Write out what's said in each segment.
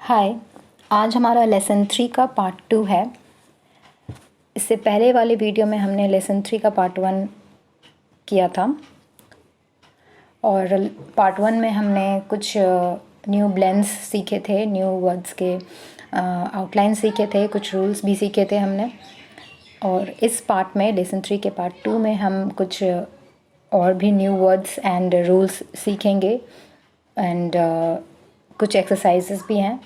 हाय। आज हमारा लेसन 3 का पार्ट 2 है। इससे पहले वाले वीडियो में हमने लेसन 3 का पार्ट 1 किया था और पार्ट 1 में हमने कुछ न्यू ब्लेंड्स सीखे थे, न्यू वर्ड्स के आउटलाइन सीखे थे, कुछ रूल्स भी सीखे थे हमने। और इस पार्ट में लेसन 3 के पार्ट 2 में हम कुछ और भी न्यू वर्ड्स एंड रूल्स सीखेंगे एंड कुछ एक्सरसाइजेस भी हैं,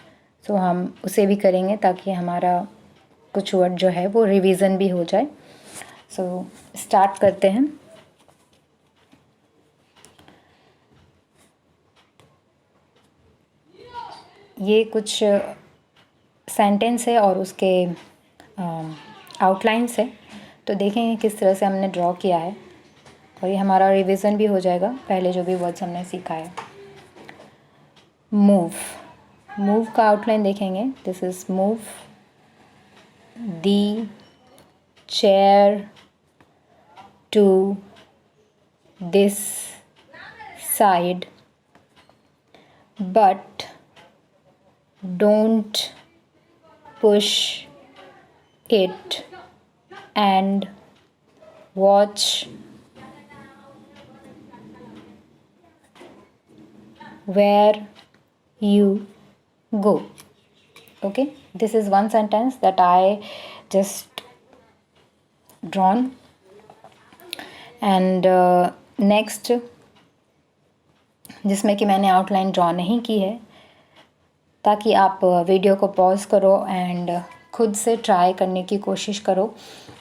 सो हम उसे भी करेंगे ताकि हमारा कुछ वर्ड जो है वो रिवीजन भी हो जाए। सो स्टार्ट करते हैं। ये कुछ सेंटेंस है और उसके आउटलाइंस है, तो देखेंगे किस तरह से हमने ड्रॉ किया है और ये हमारा रिवीजन भी हो जाएगा पहले जो भी वर्ड्स हमने सीखा है। मूव, मूव का आउटलाइन देखेंगे। This is move the chair to this side but don't push it and watch where you go. Okay, this is one sentence that I just drawn. And next, जिसमें कि मैंने outline draw नहीं की है, ताकि आप video को pause करो एंड खुद से ट्राई करने की कोशिश करो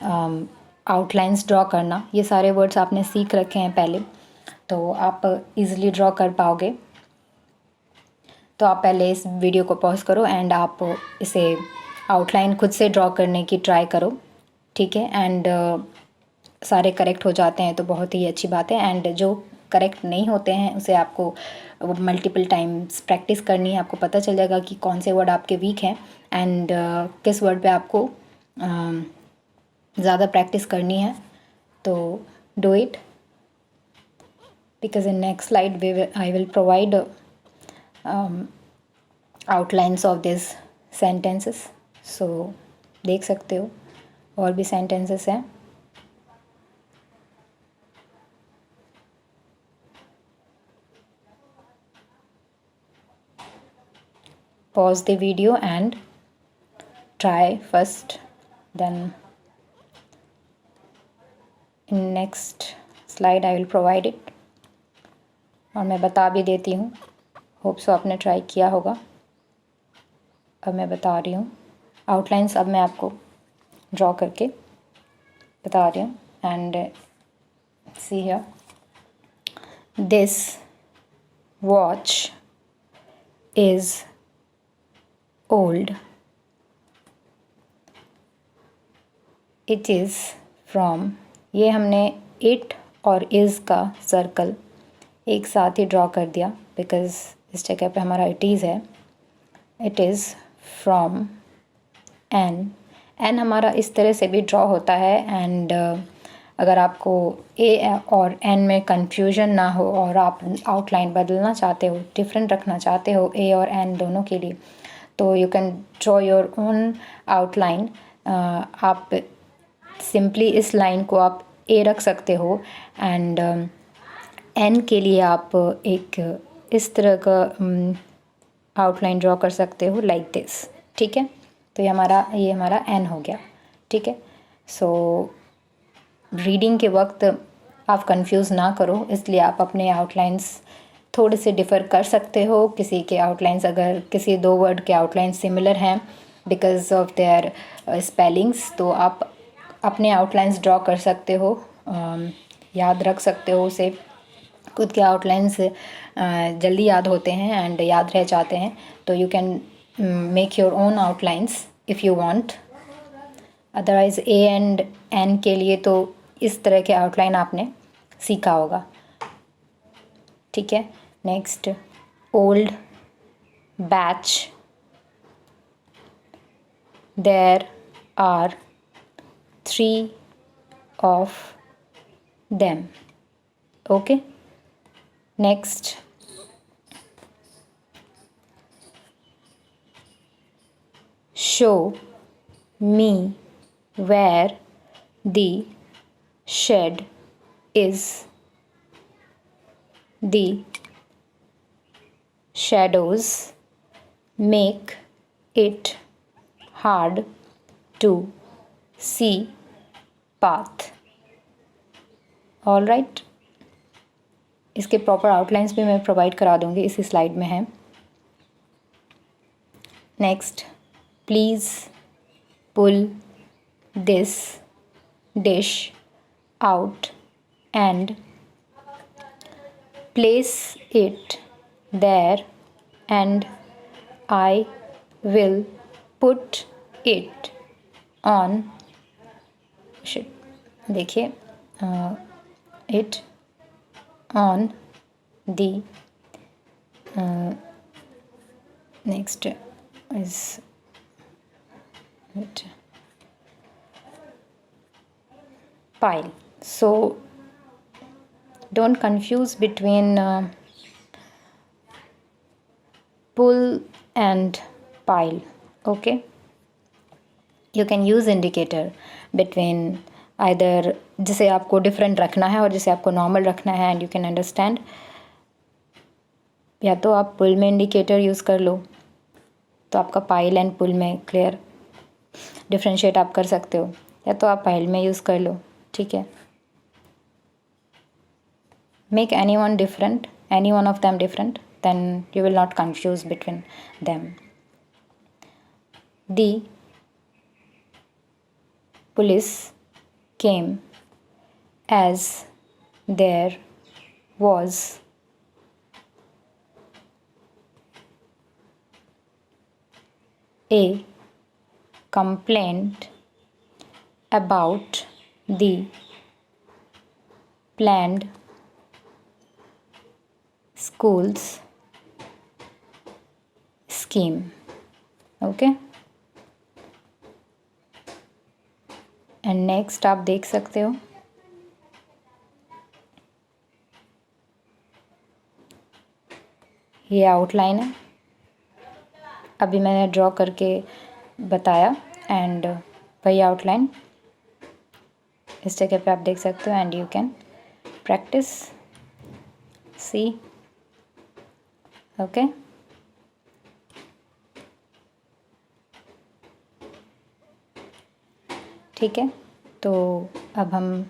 आउटलाइंस ड्रॉ करना। ये सारे वर्ड्स आपने सीख रखे हैं पहले, तो आप इजीली ड्रॉ कर पाओगे। तो आप पहले इस वीडियो को पॉज करो एंड आप इसे आउटलाइन खुद से ड्रॉ करने की ट्राई करो, ठीक है। एंड सारे करेक्ट हो जाते हैं तो बहुत ही अच्छी बात है, एंड जो करेक्ट नहीं होते हैं उसे आपको मल्टीपल टाइम्स प्रैक्टिस करनी है। आपको पता चल जाएगा कि कौन से वर्ड आपके वीक हैं एंड किस वर्ड पे आपको ज़्यादा प्रैक्टिस करनी है। तो do it, because in next slide I will provide outlines of this sentences. So देख सकते हो और भी सेंटेंसेस हैं। Pause the video and try first, then in next slide I will provide it। और मैं बता भी देती हूँ, होप सो आपने ट्राई किया होगा। अब मैं बता रही हूँ आउटलाइंस, अब मैं आपको ड्रॉ करके बता रही हूँ। And see here, this watch is old, it is from, ये हमने it और is का सर्कल एक साथ ही ड्रॉ कर दिया बिकॉज इस जगह पे हमारा it is है। it is from n हमारा इस तरह से भी ड्रॉ होता है। एंड अगर आपको a और n में कन्फ्यूजन ना हो और आप आउटलाइन बदलना चाहते हो, डिफरेंट रखना चाहते हो a और n दोनों के लिए, तो you can draw your own outline. आप सिंपली इस लाइन को आप ए रख सकते हो एंड एन के लिए आप एक इस तरह का आउटलाइन ड्रॉ कर सकते हो लाइक दिस, ठीक है। तो ये हमारा एन हो गया, ठीक है। सो रीडिंग के वक्त आप कंफ्यूज ना करो, इसलिए आप अपने आउटलाइंस थोड़े से डिफ़र कर सकते हो। किसी के आउटलाइंस, अगर किसी दो वर्ड के आउटलाइन सिमिलर हैं बिकॉज ऑफ देयर स्पेलिंग्स, तो आप अपने आउटलाइंस ड्रॉ कर सकते हो, याद रख सकते हो उसे। खुद के आउटलाइंस जल्दी याद होते हैं एंड याद रह जाते हैं, तो you can make your own outlines if you want. Otherwise a and n के लिए तो इस तरह के आउटलाइन आपने सीखा होगा, ठीक है। Next, old batch, there are 3 of them, okay। Next, show me where the shed is. The shadows make it hard to see path. All right, इसके प्रॉपर आउटलाइंस भी मैं प्रोवाइड करा दूँगी, इसी स्लाइड में है. Next, please pull this dish out and place it there and I will put it on. देखिए, it on the next is it pile. So don't confuse between pull and pile. Okay, you can use indicator between either जिसे आपको different रखना है और जिसे आपको normal रखना है, एंड यू कैन अंडरस्टैंड. या तो आप पुल में इंडिकेटर यूज़ कर लो, तो आपका पाइल एंड पुल में क्लियर डिफ्रेंशिएट आप कर सकते हो, या तो आप पाइल में यूज़ कर लो. ठीक है, make any one different, any one of them different, then you will not confuse between them. The police came as there was a complaint about the planned schools scheme. Okay, and next आप देख सकते हो ये outline है, अभी मैंने draw करके बताया, एंड वही आउटलाइन इस जगह पे आप देख सकते हो, and you can practice see. Okay, ठीक है, तो अब हम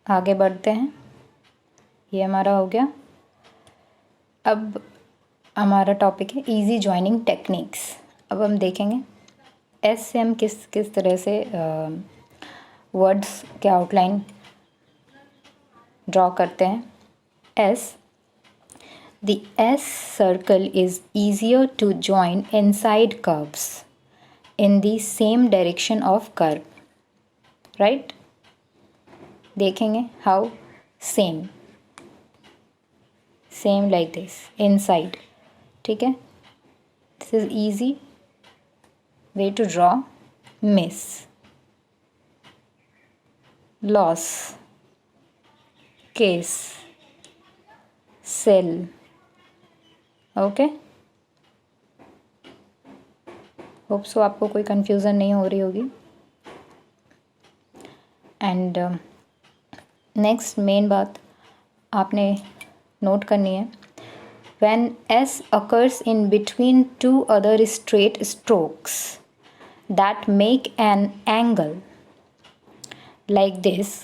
आगे बढ़ते हैं. ये हमारा हो गया. अब हमारा टॉपिक है इजी जॉइनिंग टेक्निक्स. अब हम देखेंगे एस से हम किस किस तरह से वर्ड्स के आउटलाइन ड्रॉ करते हैं. S, the s circle is easier to join inside curves in the same direction of curve. Right, देखेंगे how same like this inside. ठीक है, this is easy way to draw. Miss, loss, case, cell. Okay, hope so आपको कोई confusion नहीं हो रही होगी. And next main बात आपने नोट करनी है, when S occurs in between two other straight strokes that make an angle like this.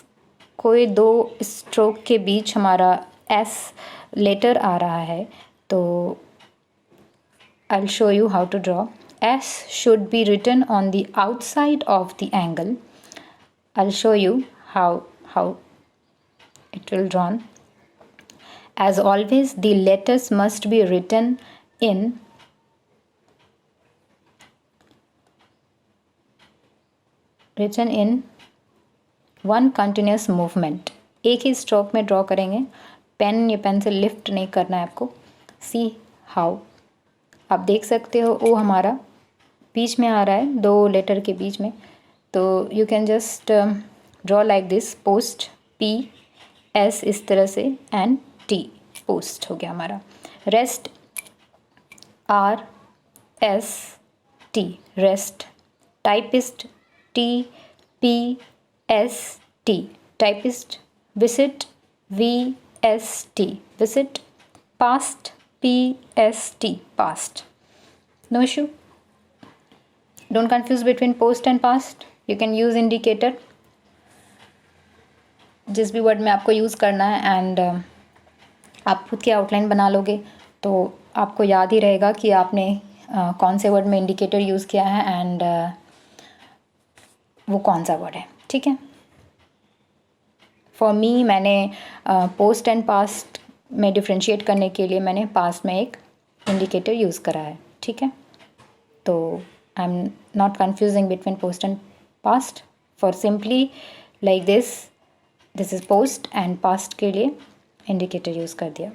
कोई दो स्ट्रोक के बीच हमारा एस लेटर आ रहा है, तो I will show you how to draw. S should be written on the outside of the angle. I'll show you how it will drawn. As always, the letters must be written in one continuous movement. एक ही stroke में draw करेंगे, pen या pencil lift नहीं करना है आपको. See how. आप देख सकते हो वो हमारा बीच में आ रहा है, दो लेटर के बीच में, तो you can just draw like this. Post, P S इस तरह से, एंड टी, पोस्ट हो गया हमारा. Rest, R S T rest, typist T P S T typist, visit V S T visit, past P S T past. No issue. Don't confuse between post and past. You can use indicator जिस भी word में आपको use करना है and आप खुद की outline बना लोगे तो आपको याद ही रहेगा कि आपने कौन से वर्ड में इंडिकेटर यूज़ किया है एंड वो कौन सा वर्ड है. ठीक है. फॉर मी मैंने पोस्ट एंड पास्ट में डिफ्रेंशिएट करने के लिए मैंने पास्ट में एक इंडिकेटर यूज़ करा है. ठीक है. तो I am not confusing between post and past. For simply like this is post and past के लिए इंडिकेटर यूज़ कर दिया.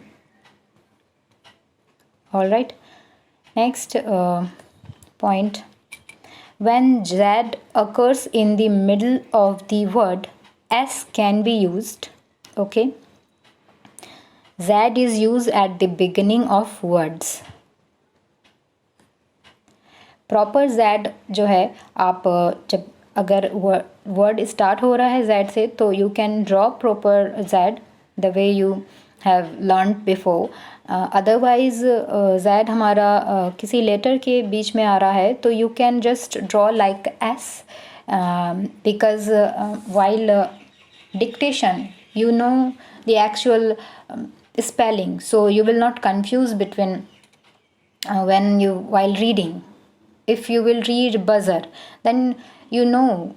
All right. Next point, when Z occurs in the middle of the word, S can be used. Okay. Z is used at the beginning of words. Proper Z जो है, आप जब अगर word start हो रहा है Z से तो you can draw proper Z the way you have learn before. Otherwise Z हमारा किसी लेटर के बीच में आ रहा है तो you can just draw like S because while dictation you know the actual spelling, so you will not confuse between when you while reading. If you will read buzzer, then you know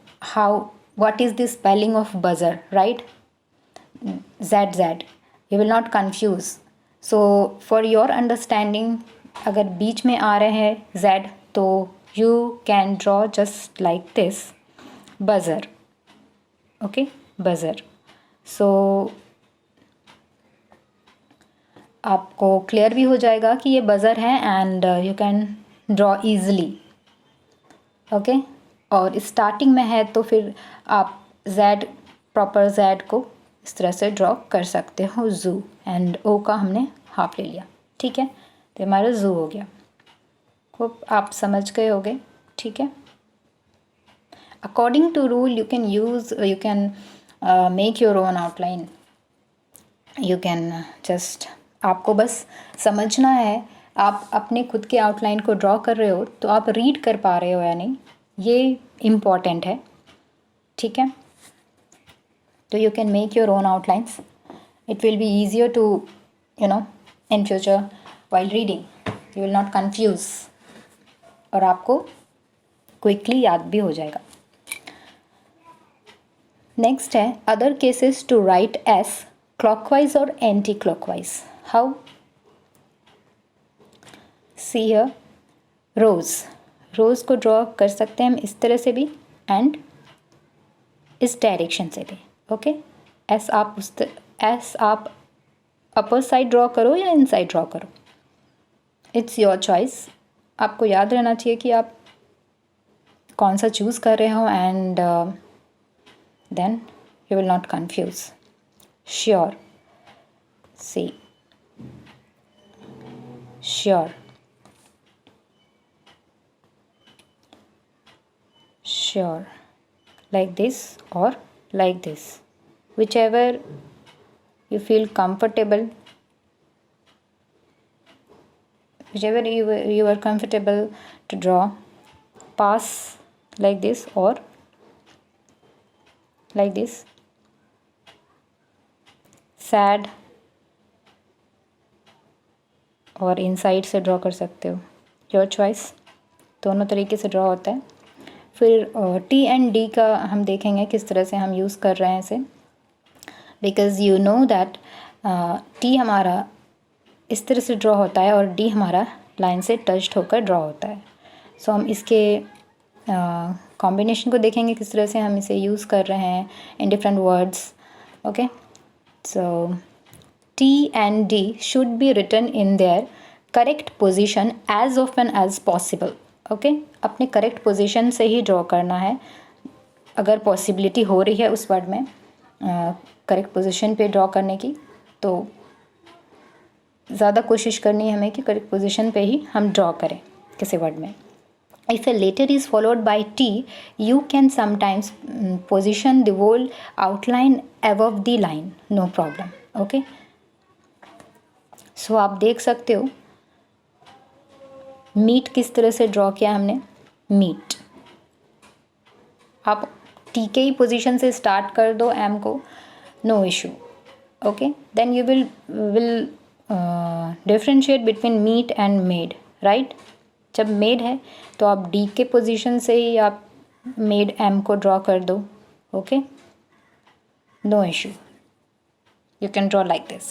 what is the spelling of buzzer, right? Z. You will not confuse. So for your understanding, अगर बीच में आ रहे हैं Z तो you can draw just like this, buzzer. Okay, buzzer. So आपको clear भी हो जाएगा कि ये बज़र है and you can draw easily. Okay. और स्टार्टिंग में है तो फिर आप प्रॉपर Z को इस तरह से ड्रॉ कर सकते हो. जू एंड ओ का हमने हाफ ले लिया. ठीक है. तो हमारा जू हो गया. खूब आप समझ गए होगे. ठीक है. According to rule you can make your own outline. You can just, आपको बस समझना है आप अपने खुद के आउटलाइन को ड्रॉ कर रहे हो तो आप रीड कर पा रहे हो या नहीं, ये इम्पॉर्टेंट है. ठीक है. तो you can make your own outlines. It will be easier to in future while reading. You will not confuse और आपको क्विकली याद भी हो जाएगा. नेक्स्ट है other cases to write as clockwise और anti clockwise. How? See here, rose को draw कर सकते हैं हम इस तरह से भी एंड इस डायरेक्शन से भी. ओके. एस आप अपर साइड ड्रॉ करो या इन साइड ड्रॉ करो, इट्स योर चॉइस. आपको याद रहना चाहिए कि आप कौन सा चूज़ कर रहे हो and then you will not confuse. Sure. See, sure, like this or like this, whichever you feel comfortable, whichever you are comfortable to draw. Pass like this or like this. sad और inside से draw कर सकते हो. Your choice. दोनों तरीके से draw होता है. फिर टी एंड डी का हम देखेंगे किस तरह से हम यूज़ कर रहे हैं इसे, because you know that T हमारा इस तरह से ड्रॉ होता है और डी हमारा लाइन से टच्ड होकर ड्रॉ होता है. सो हम इसके कॉम्बिनेशन को देखेंगे किस तरह से हम इसे यूज़ कर रहे हैं in different words. Okay. So T and D should be written in their correct position as often as possible. Okay? अपने correct position से ही draw करना है. अगर possibility हो रही है उस word में correct position पे draw करने की तो ज़्यादा कोशिश करनी है हमें कि correct position पे ही हम draw करें किसी word में. If a letter is followed by T, you can sometimes position the whole outline above the line, no problem. Okay, सो आप देख सकते हो मीट किस तरह से ड्रॉ किया हमने. मीट आप टी के ही पोजीशन से स्टार्ट कर दो एम को, no issue. Okay, then you will differentiate between meat and made, right. जब मेड है तो आप डी के पोजीशन से ही आप मेड एम को ड्रॉ कर दो. Okay, no issue, you can draw like this.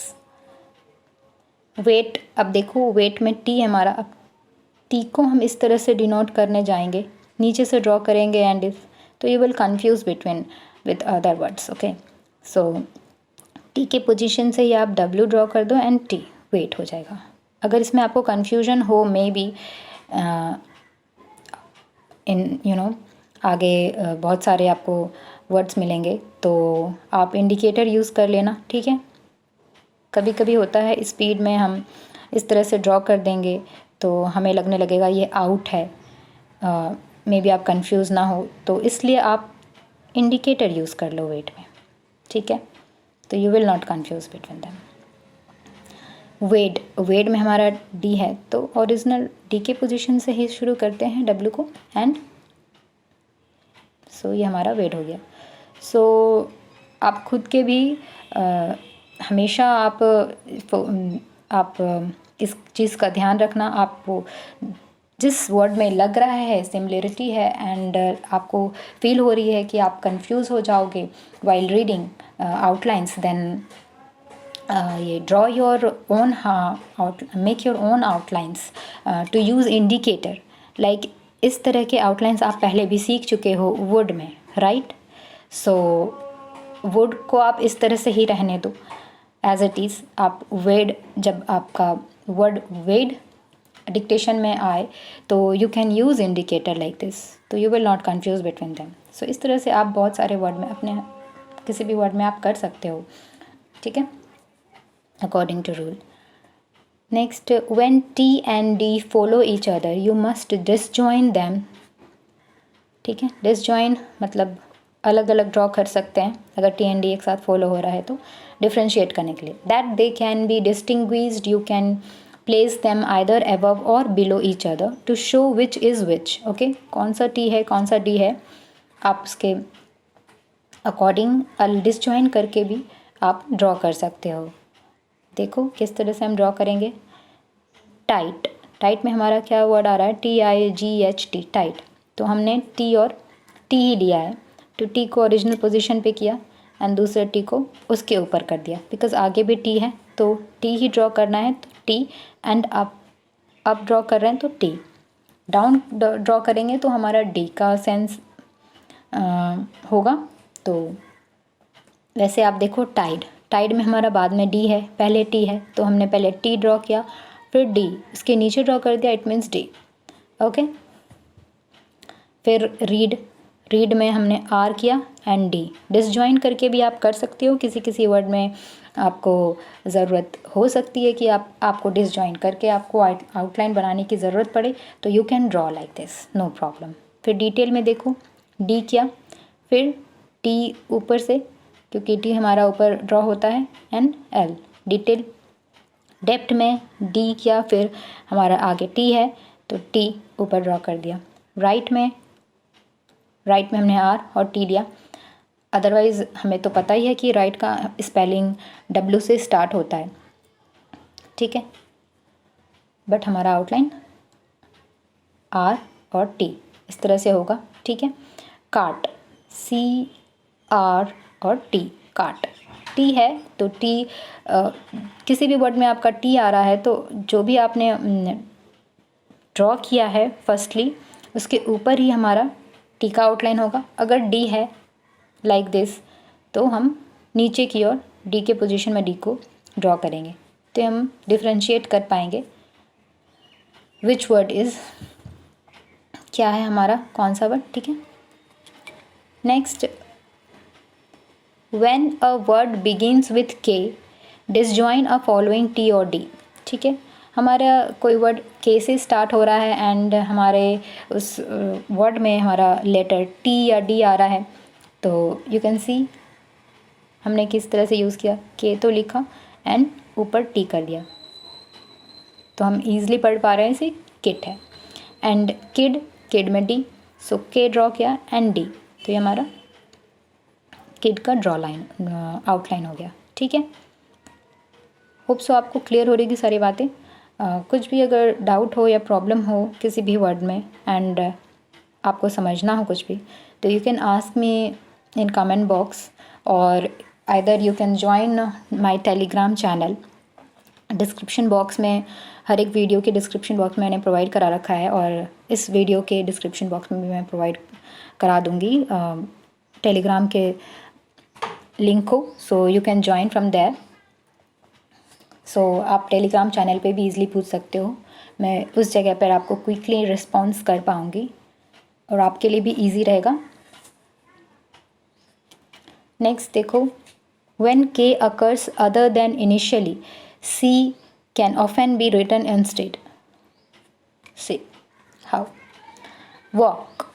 Wait, अब देखो वेट में टी हमारा, अब टी को हम इस तरह से डिनोट करने जाएंगे, नीचे से ड्रॉ करेंगे एंड इफ, तो you will confuse between with other words. Okay, so T के पोजीशन से ही आप डब्ल्यू ड्रॉ कर दो एंड टी वेट हो जाएगा. अगर इसमें आपको कन्फ्यूजन हो मे बी इन आगे बहुत सारे आपको वर्ड्स मिलेंगे तो आप इंडिकेटर यूज़ कर लेना. ठीक है, कभी कभी होता है स्पीड में हम इस तरह से ड्रॉ कर देंगे तो हमें लगने लगेगा ये आउट है, मे बी आप कंफ्यूज ना हो, तो इसलिए आप इंडिकेटर यूज़ कर लो वेट में. ठीक है, तो you will not confuse between them. Wade में हमारा डी है तो ओरिजिनल डी के पोजीशन से ही शुरू करते हैं डब्ल्यू को एंड सो ये हमारा वेड हो गया. सो आप खुद के भी हमेशा आप इस चीज़ का ध्यान रखना, आपको जिस वर्ड में लग रहा है सिमिलरिटी है एंड आपको फील हो रही है कि आप कंफ्यूज हो जाओगे वाइल रीडिंग आउटलाइंस, देन ये draw your own make your own outlines to use indicator. Like इस तरह के आउटलाइंस आप पहले भी सीख चुके हो वुड में, राइट. सो वुड को आप इस तरह से ही रहने दो एज इट इज़. आप वेड, जब आपका वर्ड वेड डिक्टेशन में आए तो you can use indicator like this, तो you will not confuse between them. So इस तरह से आप बहुत सारे वर्ड में अपने किसी भी वर्ड में आप कर सकते हो. ठीक है, according to rule. Next, when T and D follow each other, you must disjoin them. ठीक है, disjoin मतलब अलग अलग ड्रॉ कर सकते हैं अगर T and D एक साथ फॉलो हो रहा है तो डिफ्रेंशिएट करने के लिए. That they can be distinguished, you can place them either above or below each other to show which is which. Okay, कौन सा T है कौन सा D है, आप उसके अकॉर्डिंग डिसजॉइन करके भी आप ड्रॉ कर सकते हो. देखो किस तरह से हम ड्रॉ करेंगे. टाइट, टाइट में हमारा क्या वर्ड आ रहा है, TIGHT, टाइट. तो हमने टी और टी ही लिया है, तो टी को ओरिजिनल पोजीशन पे किया एंड दूसरे टी को उसके ऊपर कर दिया, बिकॉज आगे भी टी है तो टी ही ड्रॉ करना है, तो टी एंड अप ड्रॉ कर रहे हैं तो टी, डाउन ड्रॉ करेंगे तो हमारा डी का सेंस होगा. तो वैसे आप देखो टाइड में हमारा बाद में डी है, पहले टी है, तो हमने पहले टी ड्रॉ किया फिर डी इसके नीचे ड्रॉ कर दिया, इट मीन्स डी. ओके, फिर रीड में हमने आर किया एंड डी. डिसजॉइन करके भी आप कर सकते हो, किसी किसी वर्ड में आपको ज़रूरत हो सकती है कि आपको डिसजॉइन करके आपको आउटलाइन बनाने की ज़रूरत पड़े, तो you can draw like this, no problem. फिर डिटेल में देखो डी किया, फिर टी ऊपर से, क्योंकि टी हमारा ऊपर ड्रॉ होता है, एंड एल डिटेल. डेप्थ में डी किया, फिर हमारा आगे टी है तो टी ऊपर ड्रॉ कर दिया. राइट में हमने आर और टी लिया. अदरवाइज़ हमें तो पता ही है कि राइट का स्पेलिंग डब्ल्यू से स्टार्ट होता है. ठीक है, बट हमारा आउटलाइन आर और टी इस तरह से होगा. ठीक है, काट, CR और टी, काट. टी है तो टी किसी भी वर्ड में आपका टी आ रहा है तो जो भी आपने ड्रॉ किया है फर्स्टली उसके ऊपर ही हमारा टी का आउटलाइन होगा. अगर डी है लाइक दिस तो हम नीचे की ओर डी के पोजीशन में डी को ड्रॉ करेंगे, तो हम डिफ्रेंशिएट कर पाएंगे विच वर्ड इज़ क्या है हमारा, कौन सा वर्ड. ठीक है, next, when a word begins with K, disjoin a following T और D. ठीक है, हमारा कोई वर्ड के से स्टार्ट हो रहा है एंड हमारे उस वर्ड में हमारा लेटर टी या डी आ रहा है, तो यू कैन सी हमने किस तरह से यूज़ किया, के तो लिखा एंड ऊपर टी कर दिया, तो हम ईज़िली पढ़ पा रहे हैं इसे किट है। एंड किड, किड में डी, सो के ड्रॉ किया एंड डी, तो ये हमारा किड का ड्रॉ लाइन आउटलाइन हो गया। ठीक है, होप सो आपको क्लियर हो रही सारी बातें। कुछ भी अगर डाउट हो या प्रॉब्लम हो किसी भी वर्ड में एंड आपको समझना हो कुछ भी, तो you can ask me in comment box, और either you can join my Telegram channel. Description box में हर एक वीडियो के डिस्क्रिप्शन बॉक्स में मैंने प्रोवाइड करा रखा है, और इस वीडियो के डिस्क्रिप्शन बॉक्स में भी मैं प्रोवाइड करा दूँगी टेलीग्राम के लिंक को, so you can join from there. So आप टेलीग्राम चैनल पे भी ईज़िली पूछ सकते हो, मैं उस जगह पर आपको क्विकली रिस्पॉन्स कर पाऊँगी और आपके लिए भी ईजी रहेगा। नेक्स्ट देखो, when k occurs other than initially c can often be written instead. See how, walk,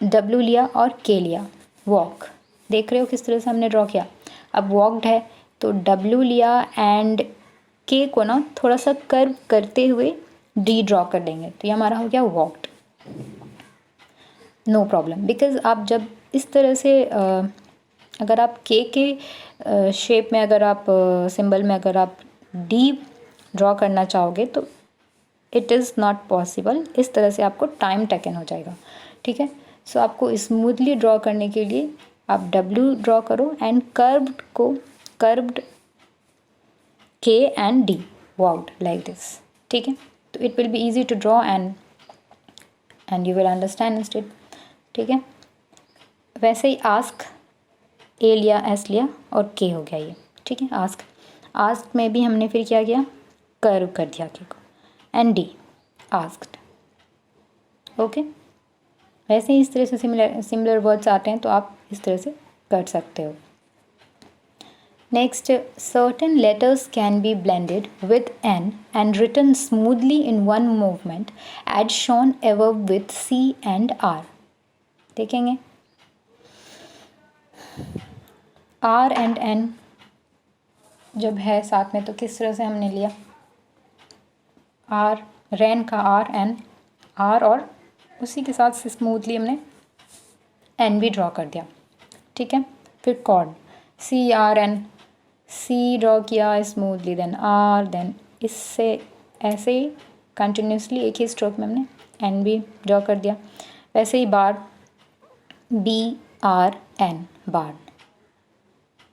डब्ल्यू लिया और के लिया, वॉक, देख रहे हो किस तरह से हमने ड्रॉ किया। अब वॉकड है तो डब्ल्यू लिया एंड के को ना थोड़ा सा कर्व करते हुए डी ड्रॉ कर देंगे, तो ये हमारा हो गया वॉकड। नो प्रॉब्लम, बिकॉज आप जब इस तरह से अगर आप के शेप में, अगर आप सिंबल में अगर आप डी ड्रॉ करना चाहोगे तो इट इज़ नॉट पॉसिबल, इस तरह से आपको टाइम टेकन हो जाएगा। ठीक है, सो आपको स्मूथली ड्रॉ करने के लिए आप डब्ल्यू ड्रॉ करो and curved k and d, walked like this. ठीक है, तो it will be easy to draw and you will understand instead. ठीक है, वैसे ही आस्क, ए लिया, एस लिया और के हो गया ये। ठीक है, आस्क में भी हमने फिर क्या किया, कर्व कर दिया के को एंड डी, आस्क्ड। ओके, वैसे ही इस तरह से सिमिलर वर्ड्स आते हैं तो आप इस तरह से कर सकते हो। Next, certain letters can be blended with n and written smoothly in one movement as shown ever with c and r. देखेंगे आर एंड एन जब है साथ में तो किस तरह से हमने लिया, आर, रैन का आर, एन, आर, और उसी के साथ स्मूथली हमने एन भी ड्रॉ कर दिया। ठीक है, फिर chord, c r n, c draw किया स्मूथली, देन आर, देन इससे ऐसे ही कंटिन्यूसली एक ही स्ट्रोक में हमने एन भी ड्रॉ कर दिया। वैसे ही barn, B R N, barn.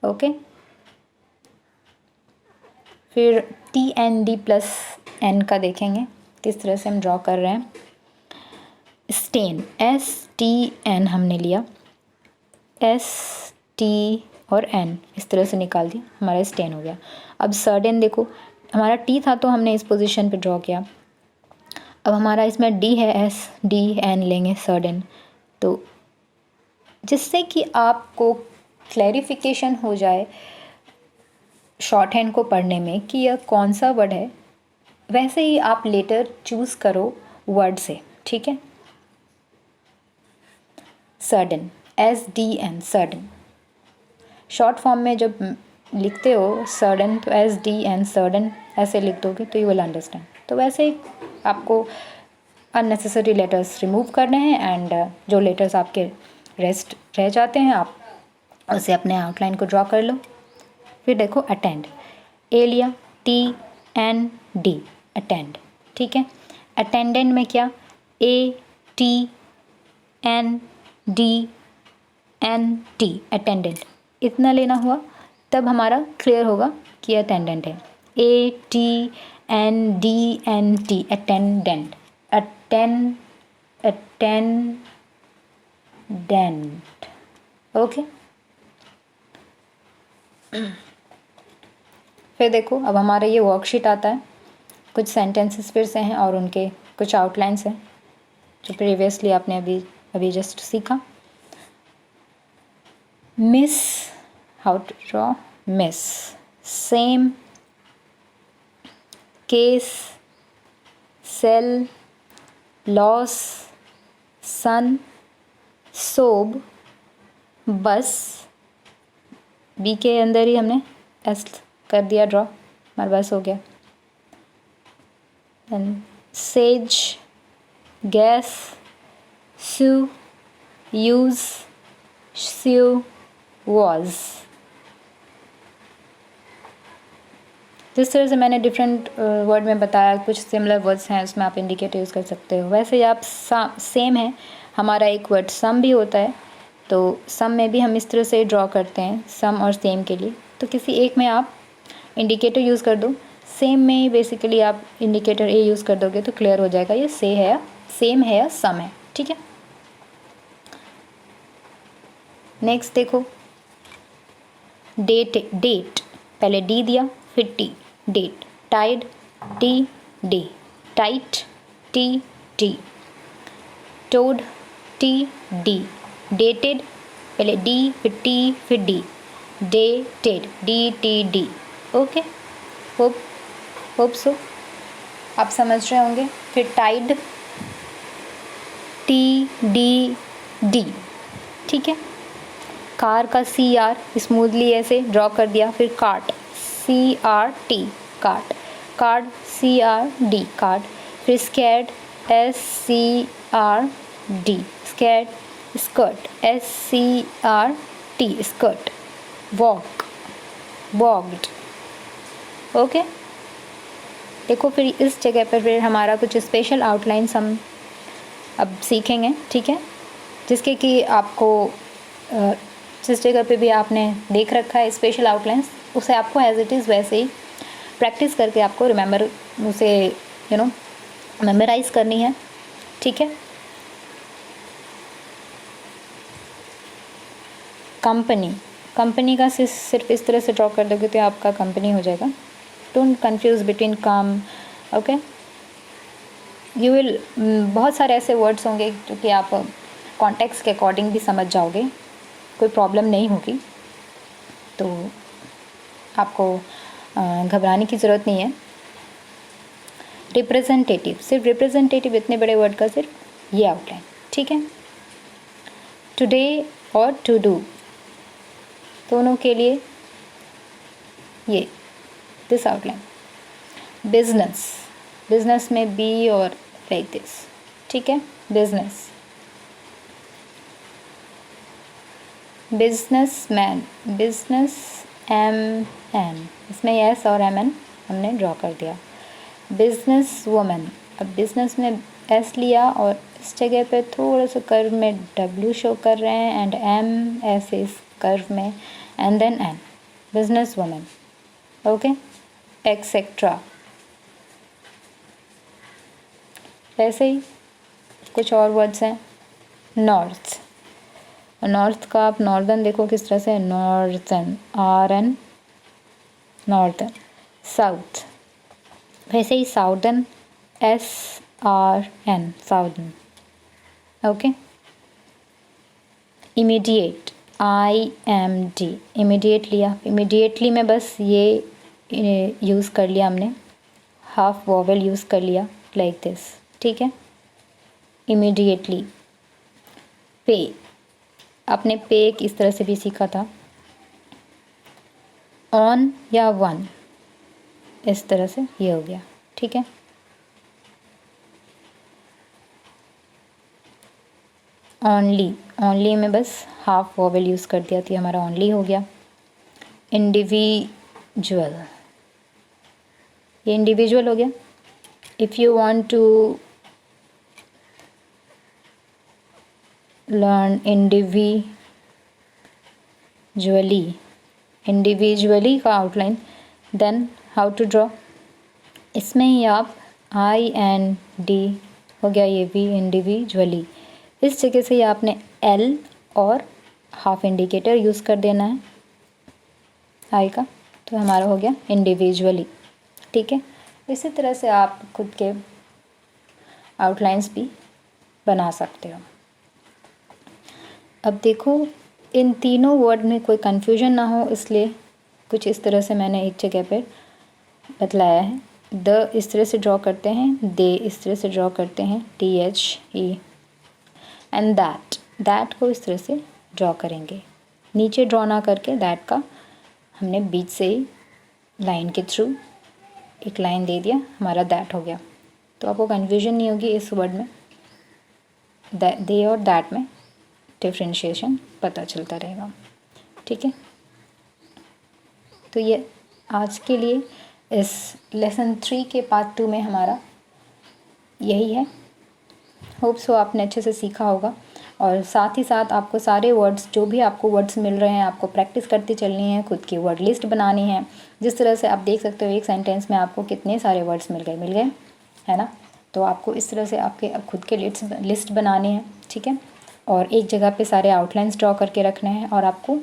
Okay, फिर T N D plus N का देखेंगे किस तरह से हम ड्रॉ कर रहे हैं। स्टेन, एस टी एन हमने लिया, एस टी और एन इस तरह से निकाल दिया, हमारा स्टेन हो गया। अब सर्डेन देखो, हमारा टी था तो हमने इस पोजीशन पे ड्रॉ किया, अब हमारा इसमें डी है, एस डी एन लेंगे सर्डेन, तो जिससे कि आपको क्लैरिफिकेशन हो जाए शॉर्ट हैंड को पढ़ने में कि यह कौन सा वर्ड है, वैसे ही आप लेटर चूज़ करो वर्ड से। ठीक है, sudden, S D N, sudden. Short form में जब लिखते हो सर्डन तो एस डी एन, सर्डन ऐसे लिख दोगे तो यू विल अंडरस्टैंड। तो वैसे ही आपको अननेसेसरी लेटर्स रिमूव करने हैं एंड जो लेटर्स आपके रेस्ट रह जाते हैं आप उसे अपने आउटलाइन को ड्रॉ कर लो। फिर देखो अटेंड, ए लिया, टी एन डी, अटेंड। ठीक है, अटेंडेंट में क्या, a t N d n t, attendant, इतना लेना हुआ तब हमारा क्लियर होगा कि अटेंडेंट है। A t N d n t, attendant, attendant. Okay, फिर देखो अब हमारा ये वर्कशीट आता है, कुछ सेंटेंसेस फिर से हैं और उनके कुछ आउटलाइंस हैं जो प्रीवियसली आपने अभी जस्ट सीखा। Miss, how to draw miss, same case, sell, loss, sun, sob, bus, B के अंदर ही हमने एस कर दिया ड्रॉ, हमारे पास हो गया। Says, gas, sue, use, sue, was. जिस तरह से मैंने डिफरेंट वर्ड में बताया, कुछ सिमिलर वर्ड्स हैं उसमें आप इंडिकेटर यूज़ कर सकते हो। वैसे ही आप सेम है, हमारा एक वर्ड सम भी होता है, तो सम में भी हम इस तरह से ड्रॉ करते हैं सम और सेम के लिए। तो किसी एक में आप इंडिकेटर यूज़ कर दो, सेम में ही बेसिकली आप इंडिकेटर ए यूज़ कर दोगे तो क्लियर हो जाएगा ये सेम है या सम है। ठीक है, नेक्स्ट देखो, डेट, पहले डी दिया फिर t, date. Tide, t d, tight, t d, toad, t d, dated, पहले डी फिर टी फिर d, dated, d t d. Okay, hope so आप समझ रहे होंगे। फिर टाइड, टी डी डी। ठीक है, कार का सी आर स्मूथली ऐसे ड्रॉ कर दिया। फिर cart, C R T, cart, card, C R D, card. फिर scared, S C R D, scared. Skirt, S C R T, skirt. Walk, walked. Okay, देखो फिर इस जगह पर फिर हमारा कुछ स्पेशल आउटलाइंस हम अब सीखेंगे। ठीक है, जिसके कि आपको जिस जगह पे भी आपने देख रखा है स्पेशल आउटलाइंस, उसे आपको एज इट इज़ वैसे ही प्रैक्टिस करके आपको रिमेंबर उसे मेमोराइज करनी है। ठीक है, कंपनी का सिर्फ इस तरह से ड्रॉ कर दोगे तो आपका कंपनी हो जाएगा। Don't confuse between come. Okay, you will, बहुत सारे ऐसे वर्ड्स होंगे जो कि आप कॉन्टेक्स्ट के अकॉर्डिंग भी समझ जाओगे, कोई प्रॉब्लम नहीं होगी, तो आपको घबराने की ज़रूरत नहीं है। रिप्रेजेंटेटिव, सिर्फ रिप्रेजेंटेटिव इतने बड़े वर्ड का सिर्फ ये आउटलाइन। ठीक है, टुडे और टू डू दोनों के लिए ये दिस आउटलाइन। बिजनेस में बी और लाइक दिस। ठीक है, बिजनेसमैन, बिजनेस एम एन, इसमें एस और एम एन हमने ड्रॉ कर दिया। बिजनेस वुमन, अब बिजनेस में एस लिया और इस जगह पे थोड़ा सा कर्व में डब्ल्यू शो कर रहे हैं एंड एम एस इस कर्व में and then n, business woman. Okay, etcetera. ऐसे ही कुछ और वर्ड्स हैं। नॉर्थ का आप नॉर्दर्न देखो किस तरह से, northern, R N, northern. South, वैसे ही southern, S R N, southern. Okay, immediate, I M D, immediate लिया। इमीडिएटली में बस ये यूज़ कर लिया हमने, हाफ वॉवेल यूज़ कर लिया लाइक दिस। ठीक है, इमीडिएटली। पे, आपने पे इस तरह से भी सीखा था, ऑन या वन, इस तरह से ये हो गया। ठीक है, ओनली में बस हाफ वॉवेल यूज़ कर दिया तो हमारा ओनली हो गया। इंडिविजुअल, ये इंडिविजुअल हो गया। If you want to learn individually का outline, then how to draw, इसमें ही आप आई एन डी हो गया, ये भी इंडिविजुअली। इस जगह से ही आपने एल और हाफ इंडिकेटर यूज़ कर देना है आई का, तो हमारा हो गया इंडिविजुअली। ठीक है, इसी तरह से आप खुद के आउटलाइंस भी बना सकते हो। अब देखो, इन तीनों वर्ड में कोई कन्फ्यूजन ना हो इसलिए कुछ इस तरह से मैंने एक जगह पर बतलाया है। द इस तरह से ड्रॉ करते हैं, दे इस तरह से ड्रॉ करते हैं, THE, एंड दैट को इस तरह से ड्रॉ करेंगे। नीचे ड्रॉ ना करके दैट का हमने बीच से ही लाइन के थ्रू एक लाइन दे दिया, हमारा दैट हो गया। तो आपको कन्फ्यूजन नहीं होगी इस वर्ड में, दे और दैट में डिफ्रेंशिएशन पता चलता रहेगा। ठीक है, तो ये आज के लिए इस लेसन 3 के पार्ट 2 में हमारा यही है। होप सो आपने अच्छे से सीखा होगा, और साथ ही साथ आपको सारे वर्ड्स, जो भी आपको वर्ड्स मिल रहे हैं, आपको प्रैक्टिस करती चलनी है, खुद की वर्ड लिस्ट बनानी है। जिस तरह से आप देख सकते हो एक सेंटेंस में आपको कितने सारे वर्ड्स मिल गए, है ना। तो आपको इस तरह से आपके खुद के लिस्ट बनानी है। ठीक है, और एक जगह पे सारे आउटलाइंस ड्रॉ करके रखने हैं, और आपको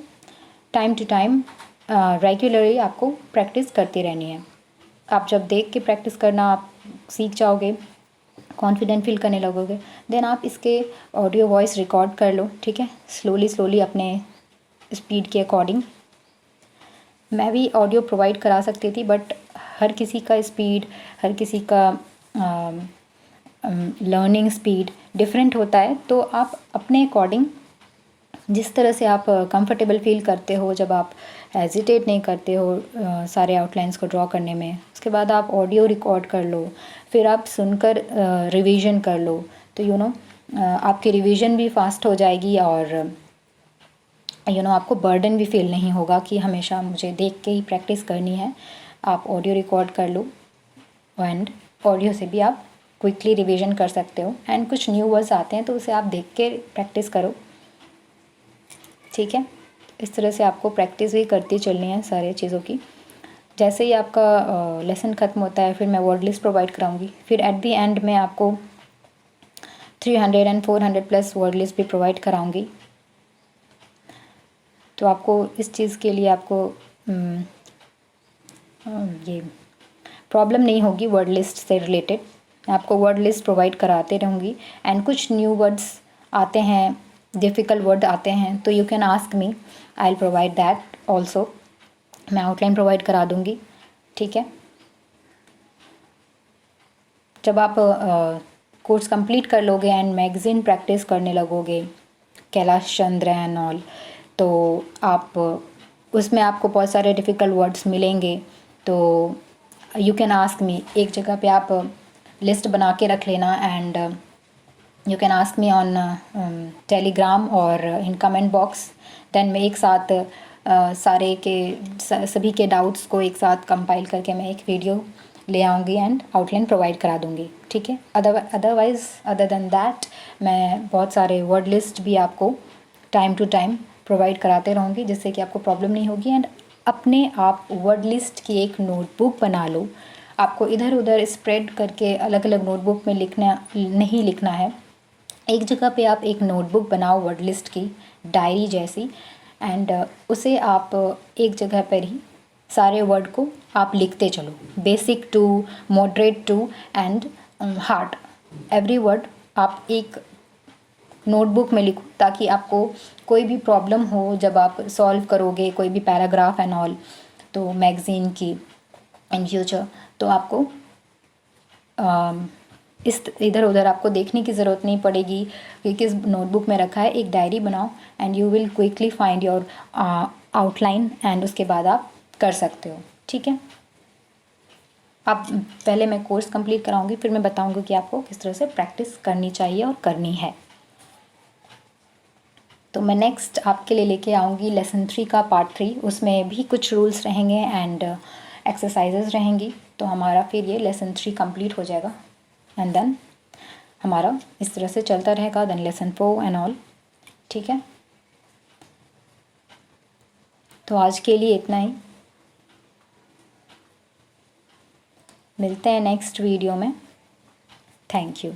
टाइम टू टाइम रेगुलरली आपको प्रैक्टिस करती रहनी है। आप जब देख के प्रैक्टिस करना आप सीख जाओगे, कॉन्फिडेंट फील करने लगोगे, देन आप इसके ऑडियो वॉइस रिकॉर्ड कर लो। ठीक है, स्लोली अपने स्पीड के अकॉर्डिंग। मैं भी ऑडियो प्रोवाइड करा सकती थी, बट हर किसी का स्पीड, हर किसी का लर्निंग स्पीड डिफरेंट होता है। तो आप अपने अकॉर्डिंग जिस तरह से आप कंफर्टेबल फील करते हो, जब आप हेजिटेट नहीं करते हो सारे आउटलाइंस को ड्रॉ करने में, उसके बाद आप ऑडियो रिकॉर्ड कर लो, फिर आप सुनकर रिवीजन कर लो, तो आपकी रिवीजन भी फास्ट हो जाएगी, और आपको बर्डन भी फील नहीं होगा कि हमेशा मुझे देख के ही प्रैक्टिस करनी है। आप ऑडियो रिकॉर्ड कर लो, एंड ऑडियो से भी आप क्विकली रिवीजन कर सकते हो। एंड कुछ न्यू वर्ड्स आते हैं तो उसे आप देख के प्रैक्टिस करो। ठीक है, इस तरह से आपको प्रैक्टिस भी करती चलनी है सारी चीज़ों की। जैसे ही आपका लेसन ख़त्म होता है, फिर मैं वर्ड लिस्ट प्रोवाइड कराऊंगी। फिर एट द एंड में आपको 300 और 400 प्लस वर्ड लिस्ट भी प्रोवाइड कराऊंगी। तो आपको इस चीज़ के लिए आपको ये प्रॉब्लम नहीं होगी वर्ड लिस्ट से रिलेटेड। मैं आपको वर्ड लिस्ट प्रोवाइड कराते रहूँगी। एंड कुछ न्यू वर्ड्स आते हैं, डिफ़िकल्ट वर्ड आते हैं, तो you can ask me, I will provide that also. मैं आउटलाइन प्रोवाइड करा दूँगी। ठीक है, जब आप कोर्स कंप्लीट कर लोगे एंड मैगज़ीन प्रैक्टिस करने लगोगे, कैलाश चंद्र एंड ऑल, तो आप उसमें आपको बहुत सारे डिफ़िकल्ट वर्ड्स मिलेंगे। तो यू कैन आस्क मी, एक जगह पे आप लिस्ट बना के रख लेना, and you can ask me on Telegram और इन कमेंट बॉक्स। देन मैं एक साथ सभी के डाउट्स को एक साथ कंपाइल करके मैं एक वीडियो ले आऊँगी एंड आउटलाइन प्रोवाइड करा दूँगी। ठीक है, अदरवाइज़ अदर देन दैट मैं बहुत सारे वर्ड लिस्ट भी आपको टाइम टू टाइम प्रोवाइड कराते रहूँगी, जिससे कि आपको प्रॉब्लम नहीं होगी। एंड अपने आप वर्ड लिस्ट की एक नोटबुक बना लो। आपको इधर उधर स्प्रेड करके अलग अलग नोटबुक में नहीं लिखना है। एक जगह पे आप एक नोटबुक बनाओ वर्ड लिस्ट की, डायरी जैसी, एंड उसे आप एक जगह पर ही सारे वर्ड को आप लिखते चलो, basic to moderate to and hard. Every word आप एक नोटबुक में लिखो, ताकि आपको कोई भी प्रॉब्लम हो जब आप सॉल्व करोगे कोई भी पैराग्राफ एंड ऑल, तो मैगज़ीन की इन फ्यूचर, तो आपको इस इधर उधर आपको देखने की ज़रूरत नहीं पड़ेगी कि किस नोटबुक में रखा है। एक डायरी बनाओ and you will quickly find your outline, and उसके बाद आप कर सकते हो। ठीक है, अब पहले मैं कोर्स कंप्लीट कराऊंगी, फिर मैं बताऊंगी कि आपको किस तरह से प्रैक्टिस करनी चाहिए और करनी है। तो मैं नेक्स्ट आपके लिए लेके आऊँगी लेसन 3 का पार्ट 3। उसमें भी कुछ रूल्स रहेंगे एंड एक्सरसाइजेज रहेंगी। तो हमारा फिर ये लेसन 3 कंप्लीट हो जाएगा, एंड देन हमारा इस तरह से चलता रहेगा, देन लेसन 4 एंड ऑल। ठीक है, तो आज के लिए इतना ही। मिलते हैं नेक्स्ट वीडियो में। Thank you.